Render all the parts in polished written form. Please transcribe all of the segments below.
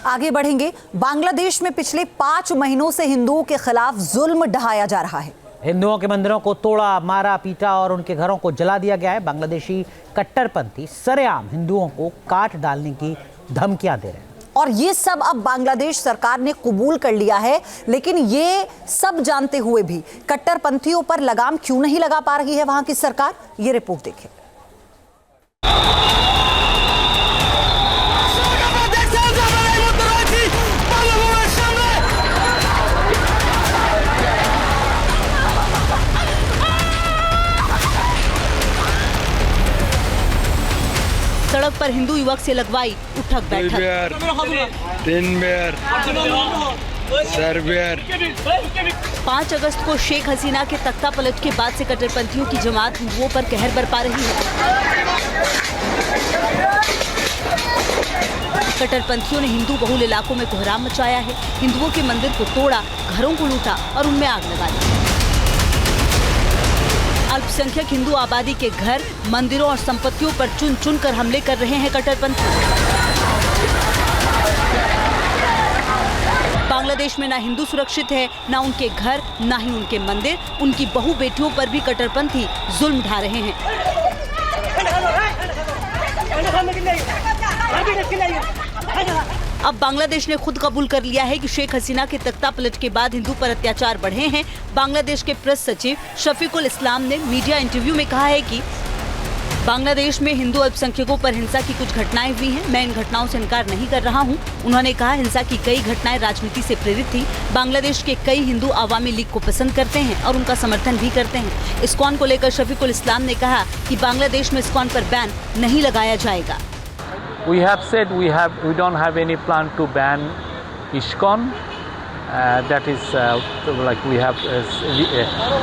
आगे बढ़ेंगे। बांग्लादेश में पिछले 5 महीनों से हिंदुओं के खिलाफ जुल्म ढाया जा रहा है। हिंदुओं के मंदिरों को तोड़ा, मारा, पीटा और उनके घरों को जला दिया गया है। बांग्लादेशी कट्टरपंथी सरेआम हिंदुओं को काट डालने की धमकियां दे रहे हैं और ये सब अब बांग्लादेश सरकार ने कबूल कर लिया है। लेकिन ये सब जानते हुए भी कट्टरपंथियों पर लगाम क्यों नहीं लगा पा रही है वहां की सरकार? ये रिपोर्ट देखें। सड़क पर हिंदू युवक से लगवाई उठक बैठक। 5 अगस्त को शेख हसीना के तख्ता पलट के बाद से कट्टरपंथियों की जमात हिंदुओं पर कहर बरपा रही है। कट्टरपंथियों ने हिंदू बहुल इलाकों में कोहराम मचाया है। हिंदुओं के मंदिर को तोड़ा, घरों को लूटा और उनमें आग लगा दी। अल्पसंख्यक हिंदू आबादी के घर, मंदिरों और संपत्तियों पर चुन चुन कर हमले कर रहे हैं कट्टरपंथी। बांग्लादेश में ना हिंदू सुरक्षित है, ना उनके घर, ना ही उनके मंदिर। उनकी बहु बेटियों पर भी कट्टरपंथी जुल्म ढा रहे हैं। अब बांग्लादेश ने खुद कबूल कर लिया है कि शेख हसीना के तख्ता पलट के बाद हिंदू पर अत्याचार बढ़े हैं। बांग्लादेश के प्रेस सचिव शफीकुल इस्लाम ने मीडिया इंटरव्यू में कहा है कि बांग्लादेश में हिंदू अल्पसंख्यकों पर हिंसा की कुछ घटनाएं हुई हैं। मैं इन घटनाओं से इनकार नहीं कर रहा हूं। उन्होंने कहा हिंसा की कई घटनाएं राजनीति से प्रेरित थी। बांग्लादेश के कई हिंदू अवामी लीग को पसंद करते हैं और उनका समर्थन भी करते हैं। इस्कॉन को लेकर शफीकुल इस्लाम ने कहा कि बांग्लादेश में इस्कॉन पर बैन नहीं लगाया जाएगा। We have said we don't have any plan to ban ISKCON. That is like we have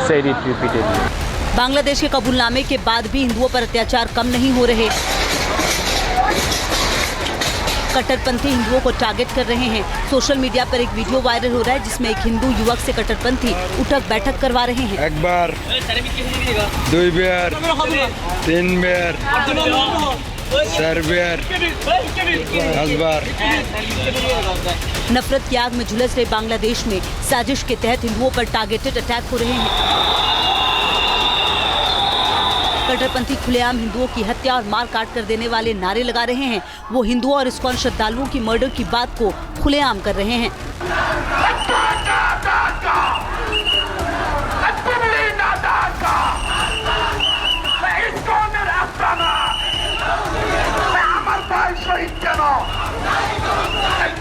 said it repeatedly. Bangladesh के कबूलनामे के बाद भी हिंदुओं पर अत्याचार कम नहीं हो रहे। कट्टरपंथी हिंदुओं को टारगेट कर रहे हैं। सोशल मीडिया पर एक वीडियो वायरल हो रहा है जिसमें एक हिंदू युवक से कट्टरपंथी उठक बैठक करवा रहे हैं। एक बार, 2 बार, 3 बार, 4 बार, 10 बार। नफरत की आग में झुलस रहे बांग्लादेश में साजिश के तहत हिंदुओं पर टारगेटेड अटैक हो रहे हैं। कट्टरपंथी खुलेआम हिंदुओं की हत्या और मार काट कर देने वाले नारे लगा रहे हैं। वो हिंदुओं और इस्कॉन श्रद्धालुओं की मर्डर की बात को खुलेआम कर रहे हैं।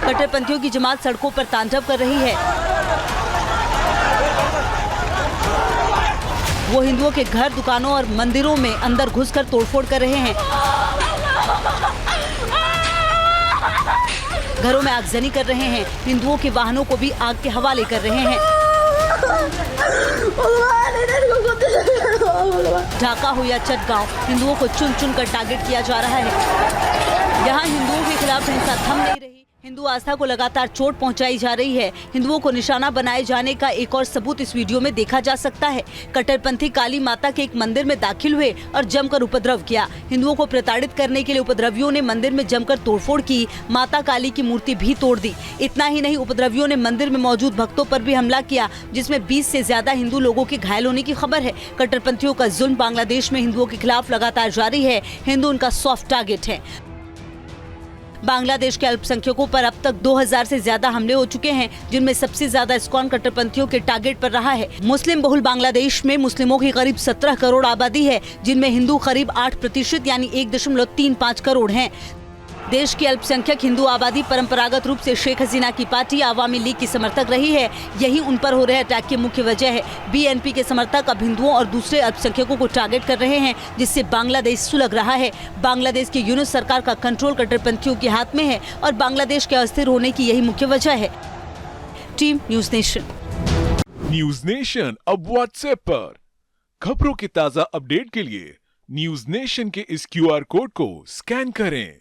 कट्टरपंथियों की जमात सड़कों पर तांडव कर रही है। वो हिंदुओं के घर, दुकानों और मंदिरों में अंदर घुसकर तोड़फोड़ कर रहे हैं। घरों में आगजनी कर रहे हैं। हिंदुओं के वाहनों को भी आग के हवाले कर रहे हैं। ढाका हो या चटगांव, हिंदुओं को चुन चुन कर टारगेट किया जा रहा है। यहाँ हिंदुओं के खिलाफ हिंसा थम नहीं रही। हिंदू आस्था को लगातार चोट पहुंचाई जा रही है। हिंदुओं को निशाना बनाए जाने का एक और सबूत इस वीडियो में देखा जा सकता है। कट्टरपंथी काली माता के एक मंदिर में दाखिल हुए और जमकर उपद्रव किया। हिंदुओं को प्रताड़ित करने के लिए उपद्रवियों ने मंदिर में जमकर तोड़फोड़ की। माता काली की मूर्ति भी तोड़ दी। इतना ही नहीं, उपद्रवियों ने मंदिर में मौजूद भक्तों पर भी हमला किया, जिसमें 20 से ज्यादा हिंदू लोगों के घायल होने की खबर है। कट्टरपंथियों का जुल्म बांग्लादेश में हिंदुओं के खिलाफ लगातार जारी है। हिंदू उनका सॉफ्ट टारगेट है। बांग्लादेश के अल्पसंख्यकों पर अब तक 2000 से ज्यादा हमले हो चुके हैं, जिनमें सबसे ज्यादा इस्कॉन कट्टरपंथियों के टारगेट पर रहा है। मुस्लिम बहुल बांग्लादेश में मुस्लिमों की करीब 17 करोड़ आबादी है, जिनमें हिंदू करीब 8% यानी 1.35 करोड़ हैं। देश की अल्पसंख्यक हिंदू आबादी परंपरागत रूप से शेख हसीना की पार्टी अवामी लीग की समर्थक रही है। यही उन पर हो रहे अटैक की मुख्य वजह है। बीएनपी के समर्थक अब हिंदुओं और दूसरे अल्पसंख्यकों को टारगेट कर रहे हैं, जिससे बांग्लादेश सुलग रहा है। बांग्लादेश की यूनिट सरकार का कंट्रोल कट्टरपंथियों के हाथ में है और बांग्लादेश के अस्थिर होने की यही मुख्य वजह है। Team news nation. News nation अब व्हाट्सएप पर खबरों के ताजा अपडेट के लिए न्यूज नेशन के इस QR कोड को स्कैन करें।